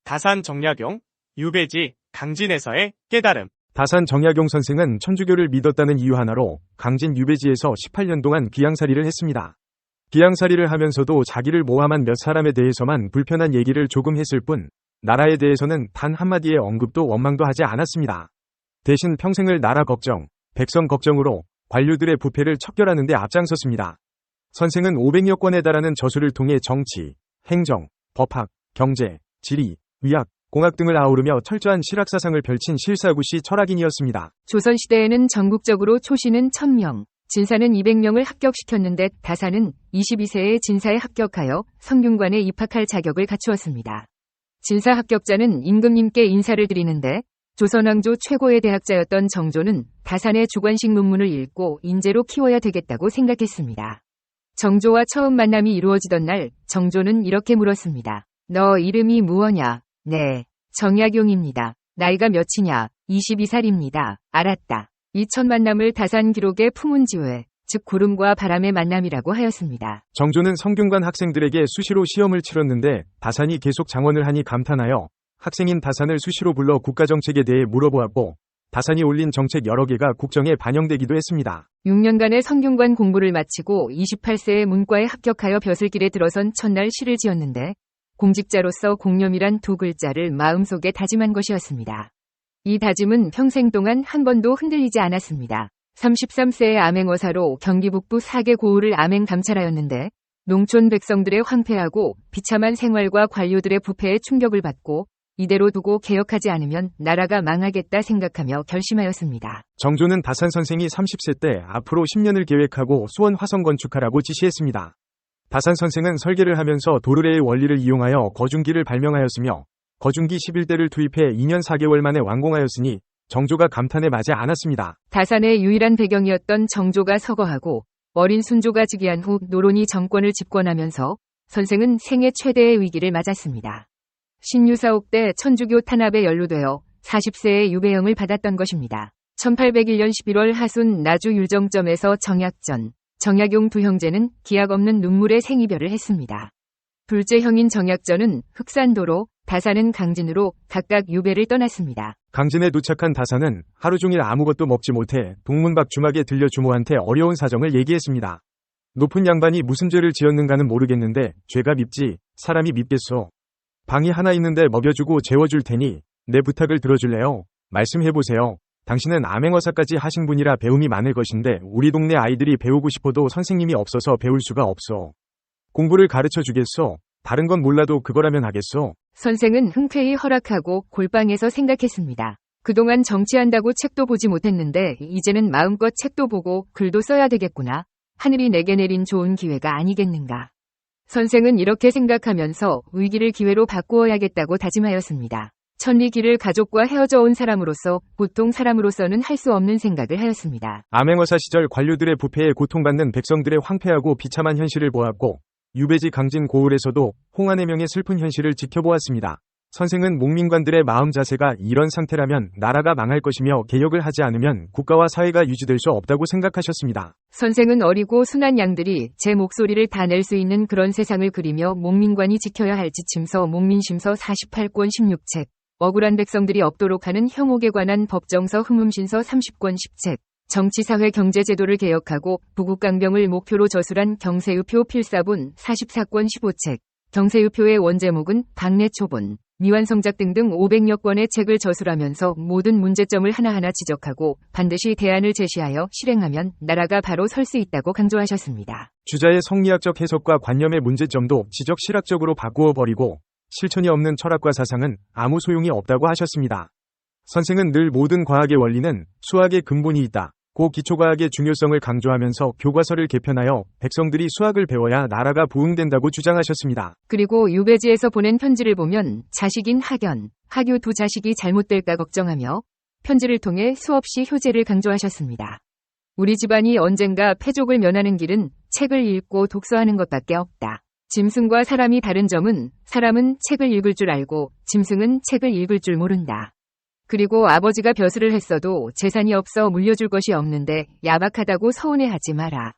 다산 정약용, 유배지, 강진에서의 깨달음. 다산 정약용 선생은 천주교를 믿었다는 이유 하나로 강진 유배지에서 18년 동안 귀양살이를 했습니다. 귀양살이를 하면서도 자기를 모함한 몇 사람에 대해서만 불편한 얘기를 조금 했을 뿐 나라에 대해서는 단 한마디의 언급도 원망도 하지 않았습니다. 대신 평생을 나라 걱정, 백성 걱정으로 관료들의 부패를 척결하는 데 앞장섰습니다. 선생은 500여 권에 달하는 저술을 통해 정치, 행정, 법학, 경제, 지리, 의학, 공학 등을 아우르며 철저한 실학사상을 펼친 실사구시 철학인이었습니다. 조선시대에는 전국적으로 초시는 1000명, 진사는 200명을 합격시켰는데 다산은 22세에 진사에 합격하여 성균관에 입학할 자격을 갖추었습니다. 진사 합격자는 임금님께 인사를 드리는데 조선왕조 최고의 대학자였던 정조는 다산의 주관식 논문을 읽고 인재로 키워야 되겠다고 생각했습니다. 정조와 처음 만남이 이루어지던 날 정조는 이렇게 물었습니다. 너 이름이 무엇냐? 네, 정약용입니다. 나이가 몇이냐? 22살입니다. 알았다. 이 첫 만남을 다산 기록에 풍운지회, 즉 구름과 바람의 만남이라고 하였습니다. 정조는 성균관 학생들에게 수시로 시험을 치렀는데 다산이 계속 장원을 하니 감탄하여 학생인 다산을 수시로 불러 국가정책에 대해 물어보았고 다산이 올린 정책 여러 개가 국정에 반영되기도 했습니다. 6년간의 성균관 공부를 마치고 28세에 문과에 합격하여 벼슬길에 들어선 첫날 시를 지었는데 공직자로서 공념이란 두 글자를 마음속에 다짐한 것이었습니다. 이 다짐은 평생 동안 한 번도 흔들리지 않았습니다. 33세의 암행어사로 경기 북부 4개 고을을 암행 감찰하였는데 농촌 백성들의 황폐하고 비참한 생활과 관료들의 부패에 충격을 받고 이대로 두고 개혁하지 않으면 나라가 망하겠다 생각하며 결심하였습니다. 정조는 다산 선생이 30세 때 앞으로 10년을 계획하고 수원 화성 건축하라고 지시했습니다. 다산 선생은 설계를 하면서 도르래의 원리를 이용하여 거중기를 발명하였으며 거중기 11대를 투입해 2년 4개월 만에 완공하였으니 정조가 감탄에 마지 않았습니다. 다산의 유일한 배경이었던 정조가 서거하고 어린 순조가 즉위한 후 노론이 정권을 집권하면서 선생은 생애 최대의 위기를 맞았습니다. 신유사옥 때 천주교 탄압에 연루되어 40세의 유배형을 받았던 것입니다. 1801년 11월 하순 나주 율정점에서 정약용 두 형제는 기약 없는 눈물의 생이별을 했습니다. 둘째 형인 정약전은 흑산도로, 다산은 강진으로 각각 유배를 떠났습니다. 강진에 도착한 다산은 하루 종일 아무것도 먹지 못해 동문박 주막에 들려 주모한테 어려운 사정을 얘기했습니다. 높은 양반이 무슨 죄를 지었는가는 모르겠는데 죄가 밉지 사람이 밉겠소. 방이 하나 있는데 먹여주고 재워줄 테니 내 부탁을 들어줄래요? 말씀해보세요. 당신은 암행어사까지 하신 분이라 배움이 많을 것인데 우리 동네 아이들이 배우고 싶어도 선생님이 없어서 배울 수가 없소. 공부를 가르쳐 주겠소? 다른 건 몰라도 그거라면 하겠소? 선생은 흔쾌히 허락하고 골방에서 생각했습니다. 그동안 정치한다고 책도 보지 못했는데 이제는 마음껏 책도 보고 글도 써야 되겠구나. 하늘이 내게 내린 좋은 기회가 아니겠는가. 선생은 이렇게 생각하면서 위기를 기회로 바꾸어야겠다고 다짐하였습니다. 천리길을 가족과 헤어져 온 사람으로서 보통 사람으로서는 할 수 없는 생각을 하였습니다. 암행어사 시절 관료들의 부패에 고통받는 백성들의 황폐하고 비참한 현실을 보았고 유배지 강진 고을에서도 홍안의 명의 슬픈 현실을 지켜보았습니다. 선생은 목민관들의 마음 자세가 이런 상태라면 나라가 망할 것이며 개혁을 하지 않으면 국가와 사회가 유지될 수 없다고 생각하셨습니다. 선생은 어리고 순한 양들이 제 목소리를 다 낼 수 있는 그런 세상을 그리며 목민관이 지켜야 할 지침서 목민심서 48권 16책, 억울한 백성들이 없도록 하는 형옥에 관한 법정서 흠음신서 30권 10책, 정치사회 경제제도를 개혁하고 부국강병을 목표로 저술한 경세유표 필사본 44권 15책, 경세유표의 원제목은 박내초본, 미완성작 등등 500여 권의 책을 저술하면서 모든 문제점을 하나하나 지적하고 반드시 대안을 제시하여 실행하면 나라가 바로 설 수 있다고 강조하셨습니다. 주자의 성리학적 해석과 관념의 문제점도 지적 실학적으로 바꾸어 버리고 실천이 없는 철학과 사상은 아무 소용이 없다고 하셨습니다. 선생은 늘 모든 과학의 원리는 수학의 근본이 있다. 고 기초과학의 중요성을 강조하면서 교과서를 개편하여 백성들이 수학을 배워야 나라가 부흥된다고 주장하셨습니다. 그리고 유배지에서 보낸 편지를 보면 자식인 학연, 하교 두 자식이 잘못될까 걱정하며 편지를 통해 수없이 효제를 강조하셨습니다. 우리 집안이 언젠가 패족을 면하는 길은 책을 읽고 독서하는 것밖에 없다. 짐승과 사람이 다른 점은 사람은 책을 읽을 줄 알고 짐승은 책을 읽을 줄 모른다. 그리고 아버지가 벼슬을 했어도 재산이 없어 물려줄 것이 없는데 야박하다고 서운해하지 마라.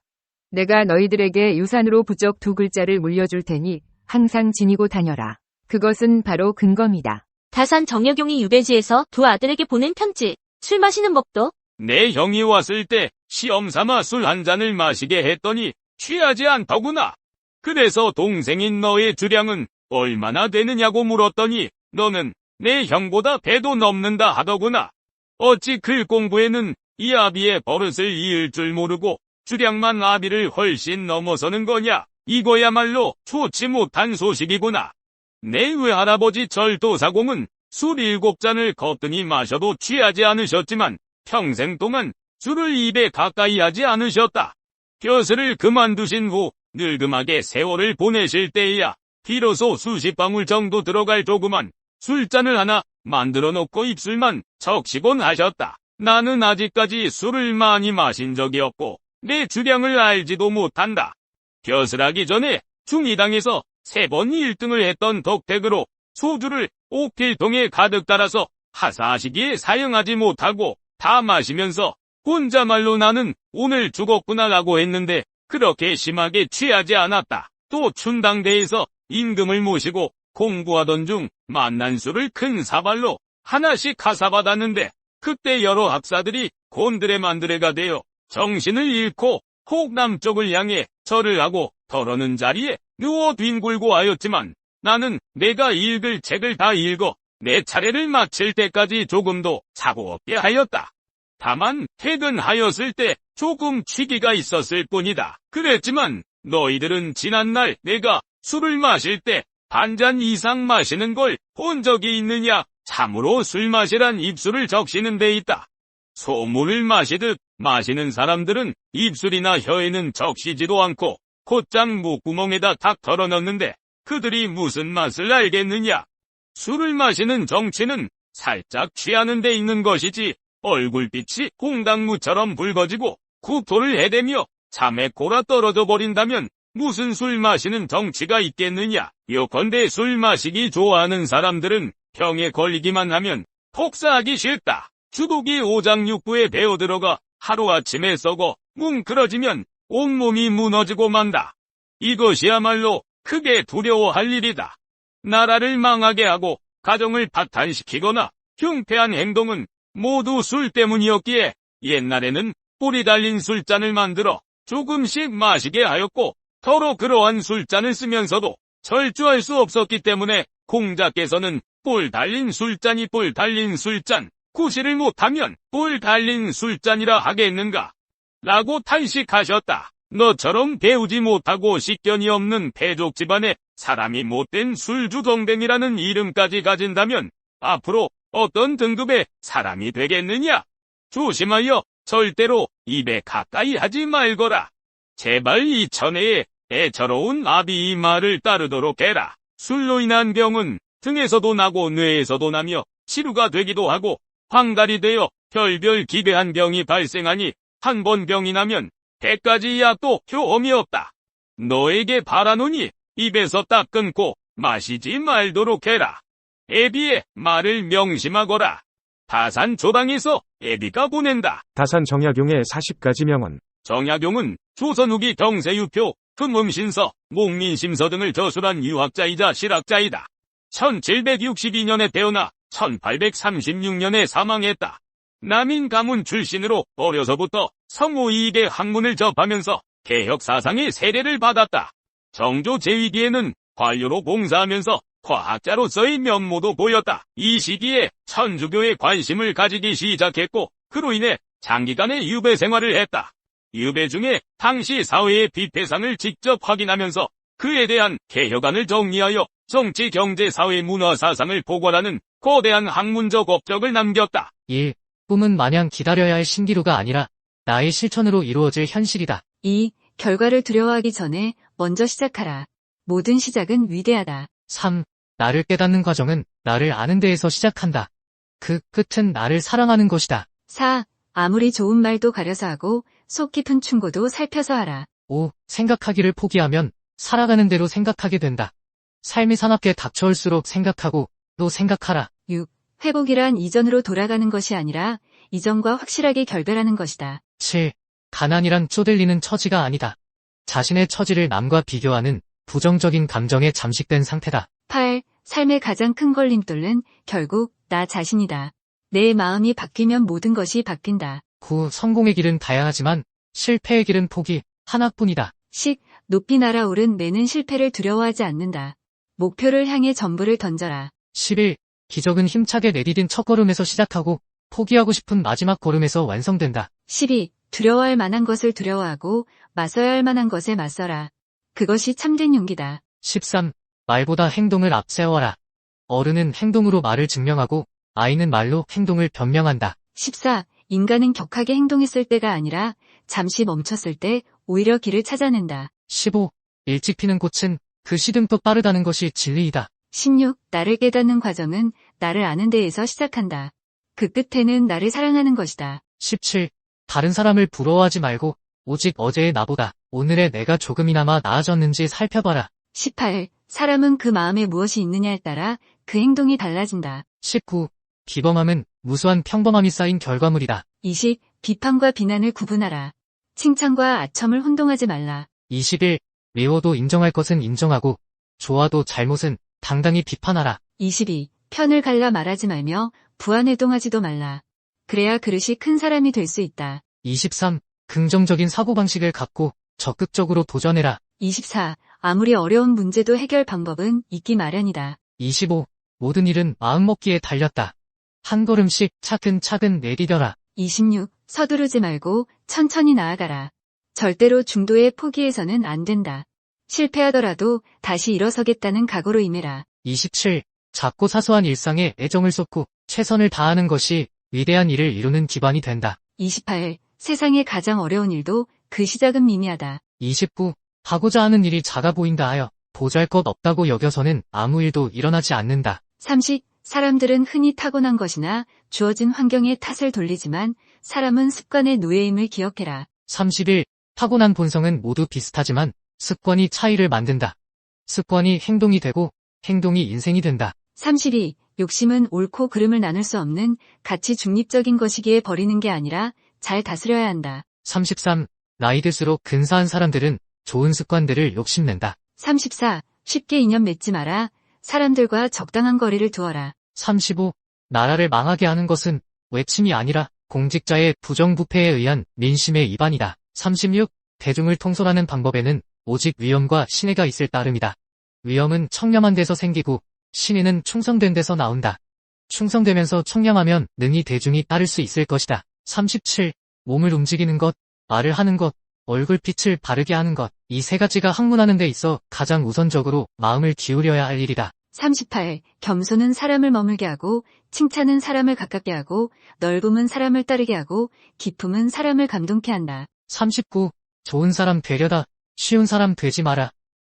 내가 너희들에게 유산으로 부쩍 두 글자를 물려줄 테니 항상 지니고 다녀라. 그것은 바로 근거입니다. 다산 정약용이 유배지에서 두 아들에게 보낸 편지, 술 마시는 법도 내 형이 왔을 때 시험 삼아 술 한 잔을 마시게 했더니 취하지 않더구나. 그래서 동생인 너의 주량은 얼마나 되느냐고 물었더니 너는 내 형보다 배도 넘는다 하더구나. 어찌 글 공부에는 이 아비의 버릇을 이을 줄 모르고 주량만 아비를 훨씬 넘어서는 거냐. 이거야말로 좋지 못한 소식이구나. 내 외할아버지 절도사공은 술 7잔을 거뜬히 마셔도 취하지 않으셨지만 평생 동안 술을 입에 가까이 하지 않으셨다. 벼슬을 그만두신 후 늙음하게 세월을 보내실 때에야 비로소 수십 방울 정도 들어갈 조그만 술잔을 하나 만들어 놓고 입술만 적시곤 하셨다. 나는 아직까지 술을 많이 마신 적이 없고 내 주량을 알지도 못한다. 벼슬하기 전에 중이당에서 3번 1등을 했던 덕택으로 소주를 5필통에 가득 따라서 하사하시기에 사용하지 못하고 다 마시면서 혼자말로 나는 오늘 죽었구나라고 했는데 그렇게 심하게 취하지 않았다. 또 춘당대에서 임금을 모시고 공부하던 중 만난 술을 큰 사발로 하나씩 하사받았는데 그때 여러 학사들이 곤드레만드레가 되어 정신을 잃고 혹 남쪽을 향해 절을 하고 덜어는 자리에 누워 뒹굴고 하였지만 나는 내가 읽을 책을 다 읽어 내 차례를 마칠 때까지 조금도 자고 없게 하였다. 다만 퇴근하였을 때 조금 취기가 있었을 뿐이다. 그랬지만 너희들은 지난날 내가 술을 마실 때 반잔 이상 마시는 걸 본 적이 있느냐? 참으로 술 마시란 입술을 적시는 데 있다. 소물을 마시듯 마시는 사람들은 입술이나 혀에는 적시지도 않고 곧장 목구멍에다 탁 털어넣는데 그들이 무슨 맛을 알겠느냐? 술을 마시는 정취는 살짝 취하는 데 있는 것이지 얼굴빛이 홍당무처럼 붉어지고 구토를 해대며 잠에 골아 떨어져 버린다면 무슨 술 마시는 정취가 있겠느냐? 요컨대 술 마시기 좋아하는 사람들은 병에 걸리기만 하면 폭사하기 쉽다. 주독이 오장육부에 배어들어가 하루아침에 썩어 뭉클어지면 온몸이 무너지고 만다. 이것이야말로 크게 두려워할 일이다. 나라를 망하게 하고 가정을 파탄시키거나 흉패한 행동은 모두 술 때문이었기에 옛날에는 뿌리 달린 술잔을 만들어 조금씩 마시게 하였고 더러 그러한 술잔을 쓰면서도 절주할 수 없었기 때문에 공자께서는 뿔 달린 술잔이 뿔 달린 술잔, 구실을 못하면 뿔 달린 술잔이라 하겠는가? 라고 탄식하셨다. 너처럼 배우지 못하고 식견이 없는 패족 집안에 사람이 못된 술주동댕이라는 이름까지 가진다면 앞으로 어떤 등급의 사람이 되겠느냐? 조심하여 절대로 입에 가까이 하지 말거라. 제발 이 천혜에 애처로운 아비 이 말을 따르도록 해라. 술로 인한 병은 등에서도 나고 뇌에서도 나며 치루가 되기도 하고 황달이 되어 별별 기괴한 병이 발생하니 한 번 병이 나면 100가지 약도 효험이 없다. 너에게 바라노니 입에서 딱 끊고 마시지 말도록 해라. 애비의 말을 명심하거라. 다산 조당에서 애비가 보낸다. 다산 정약용의 40가지 명언. 정약용은 조선 후기 경세유표, 금음신서, 목민심서 등을 저술한 유학자이자 실학자이다. 1762년에 태어나 1836년에 사망했다. 남인 가문 출신으로 어려서부터 성우 이익의 학문을 접하면서 개혁 사상의 세례를 받았다. 정조 제위기에는 관료로 봉사하면서 과학자로서의 면모도 보였다. 이 시기에 천주교에 관심을 가지기 시작했고 그로 인해 장기간의 유배 생활을 했다. 유배 중에 당시 사회의 비패상을 직접 확인하면서 그에 대한 개혁안을 정리하여 정치, 경제, 사회, 문화, 사상을 포괄하는 거대한 학문적 업적을 남겼다. 1. 꿈은 마냥 기다려야 할 신기루가 아니라 나의 실천으로 이루어질 현실이다. 2. 결과를 두려워하기 전에 먼저 시작하라. 모든 시작은 위대하다. 3. 나를 깨닫는 과정은 나를 아는 데에서 시작한다. 그 끝은 나를 사랑하는 것이다. 4. 아무리 좋은 말도 가려서 하고 속 깊은 충고도 살펴서 하라. 5. 생각하기를 포기하면 살아가는 대로 생각하게 된다. 삶이 사납게 닥쳐올수록 생각하고 또 생각하라. 6. 회복이란 이전으로 돌아가는 것이 아니라 이전과 확실하게 결별하는 것이다. 7. 가난이란 쪼들리는 처지가 아니다. 자신의 처지를 남과 비교하는 부정적인 감정에 잠식된 상태다. 8. 삶의 가장 큰 걸림돌은 결국 나 자신이다. 내 마음이 바뀌면 모든 것이 바뀐다. 9. 성공의 길은 다양하지만 실패의 길은 포기 하나뿐이다. 10. 높이 날아오른 내는 실패를 두려워하지 않는다. 목표를 향해 전부를 던져라. 11. 기적은 힘차게 내디딘 첫걸음에서 시작하고 포기하고 싶은 마지막 걸음에서 완성된다. 12. 두려워할 만한 것을 두려워하고 맞서야 할 만한 것에 맞서라. 그것이 참된 용기다. 13. 말보다 행동을 앞세워라. 어른은 행동으로 말을 증명하고 아이는 말로 행동을 변명한다. 14. 인간은 격하게 행동했을 때가 아니라 잠시 멈췄을 때 오히려 길을 찾아낸다. 15. 일찍 피는 꽃은 그 시름도 빠르다는 것이 진리이다. 16. 나를 깨닫는 과정은 나를 아는 데에서 시작한다. 그 끝에는 나를 사랑하는 것이다. 17. 다른 사람을 부러워하지 말고 오직 어제의 나보다 오늘의 내가 조금이나마 나아졌는지 살펴봐라. 18. 사람은 그 마음에 무엇이 있느냐에 따라 그 행동이 달라진다. 19. 비범함은 무수한 평범함이 쌓인 결과물이다. 20. 비판과 비난을 구분하라. 칭찬과 아첨을 혼동하지 말라. 21. 미워도 인정할 것은 인정하고 좋아도 잘못은 당당히 비판하라. 22. 편을 갈라 말하지 말며 부안해동하지도 말라. 그래야 그릇이 큰 사람이 될 수 있다. 23. 긍정적인 사고방식을 갖고 적극적으로 도전해라. 24. 아무리 어려운 문제도 해결 방법은 있기 마련이다. 25. 모든 일은 마음먹기에 달렸다. 한 걸음씩 차근차근 내디뎌라. 26. 서두르지 말고 천천히 나아가라. 절대로 중도에 포기해서는 안 된다. 실패하더라도 다시 일어서겠다는 각오로 임해라. 27. 작고 사소한 일상에 애정을 쏟고 최선을 다하는 것이 위대한 일을 이루는 기반이 된다. 28. 세상의 가장 어려운 일도 그 시작은 미미하다. 29. 하고자 하는 일이 작아 보인다 하여 보잘것없다고 여겨서는 아무 일도 일어나지 않는다. 30. 사람들은 흔히 타고난 것이나 주어진 환경에 탓을 돌리지만 사람은 습관의 노예임을 기억해라. 31. 타고난 본성은 모두 비슷하지만 습관이 차이를 만든다. 습관이 행동이 되고 행동이 인생이 된다. 32. 욕심은 옳고 그름을 나눌 수 없는 가치 중립적인 것이기에 버리는 게 아니라 잘 다스려야 한다. 33. 나이 들수록 근사한 사람들은 좋은 습관들을 욕심낸다. 34. 쉽게 인연 맺지 마라. 사람들과 적당한 거리를 두어라. 35. 나라를 망하게 하는 것은 외침이 아니라 공직자의 부정부패에 의한 민심의 위반이다. 36. 대중을 통솔하는 방법에는 오직 위엄과 신뢰가 있을 따름이다. 위엄은 청렴한 데서 생기고 신뢰는 충성된 데서 나온다. 충성되면서 청량하면 능히 대중이 따를 수 있을 것이다. 37. 몸을 움직이는 것, 말을 하는 것, 얼굴빛을 바르게 하는 것, 이 세 가지가 학문하는 데 있어 가장 우선적으로 마음을 기울여야 할 일이다. 38. 겸손은 사람을 머물게 하고 칭찬은 사람을 가깝게 하고 넓음은 사람을 따르게 하고 기품은 사람을 감동케 한다. 39. 좋은 사람 되려다 쉬운 사람 되지 마라.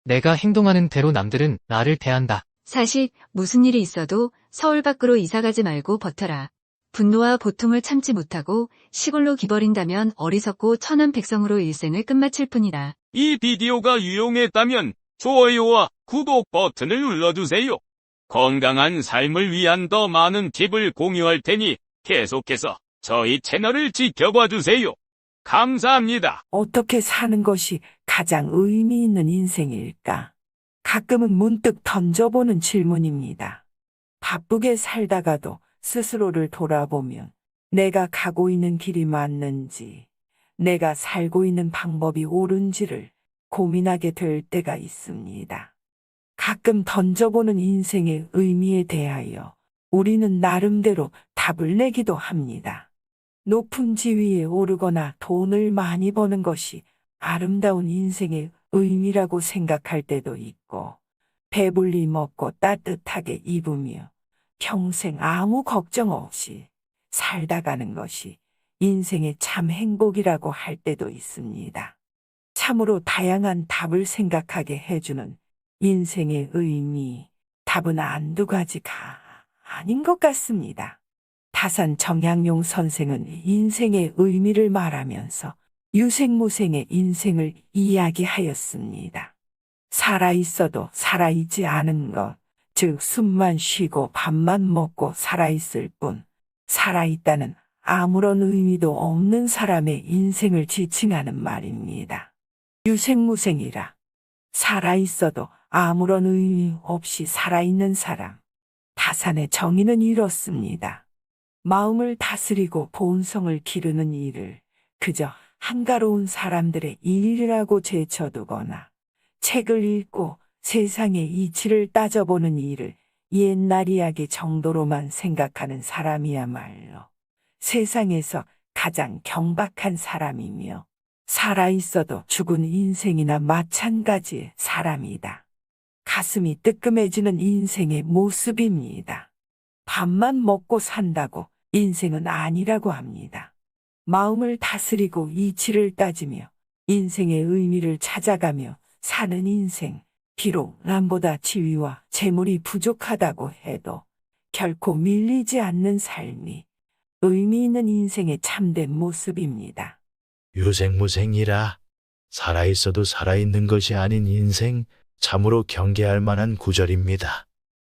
내가 행동하는 대로 남들은 나를 대한다. 40. 무슨 일이 있어도 서울 밖으로 이사가지 말고 버텨라. 분노와 보통을 참지 못하고 시골로 기버린다면 어리석고 천한 백성으로 일생을 끝마칠 뿐이다. 이 비디오가 유용했다면 좋아요와 구독 버튼을 눌러주세요. 건강한 삶을 위한 더 많은 팁을 공유할 테니 계속해서 저희 채널을 지켜봐 주세요. 감사합니다. 어떻게 사는 것이 가장 의미 있는 인생일까? 가끔은 문득 던져보는 질문입니다. 바쁘게 살다가도 스스로를 돌아보면 내가 가고 있는 길이 맞는지, 내가 살고 있는 방법이 옳은지를 고민하게 될 때가 있습니다. 가끔 던져보는 인생의 의미에 대하여 우리는 나름대로 답을 내기도 합니다. 높은 지위에 오르거나 돈을 많이 버는 것이 아름다운 인생의 의미라고 생각할 때도 있고, 배불리 먹고 따뜻하게 입으며 평생 아무 걱정 없이 살다가는 것이 인생의 참 행복이라고 할 때도 있습니다. 참으로 다양한 답을 생각하게 해주는 인생의 의미, 답은 한두 가지가 아닌 것 같습니다. 다산 정약용 선생은 인생의 의미를 말하면서 유생무생의 인생을 이야기하였습니다. 살아있어도 살아있지 않은 것, 즉 숨만 쉬고 밥만 먹고 살아있을 뿐, 살아있다는 아무런 의미도 없는 사람의 인생을 지칭하는 말입니다. 유생무생이라 살아있어도 아무런 의미 없이 살아있는 사람. 다산의 정의는 이렇습니다. 마음을 다스리고 본성을 기르는 일을 그저 한가로운 사람들의 일이라고 제쳐두거나 책을 읽고 세상의 이치를 따져보는 일을 옛날 이야기 정도로만 생각하는 사람이야말로 세상에서 가장 경박한 사람이며 살아있어도 죽은 인생이나 마찬가지의 사람이다. 가슴이 뜨끔해지는 인생의 모습입니다. 밥만 먹고 산다고 인생은 아니라고 합니다. 마음을 다스리고 이치를 따지며 인생의 의미를 찾아가며 사는 인생, 비록 남보다 지위와 재물이 부족하다고 해도 결코 밀리지 않는 삶이 의미 있는 인생의 참된 모습입니다. 유생무생이라 살아있어도 살아있는 것이 아닌 인생, 참으로 경계할 만한 구절입니다.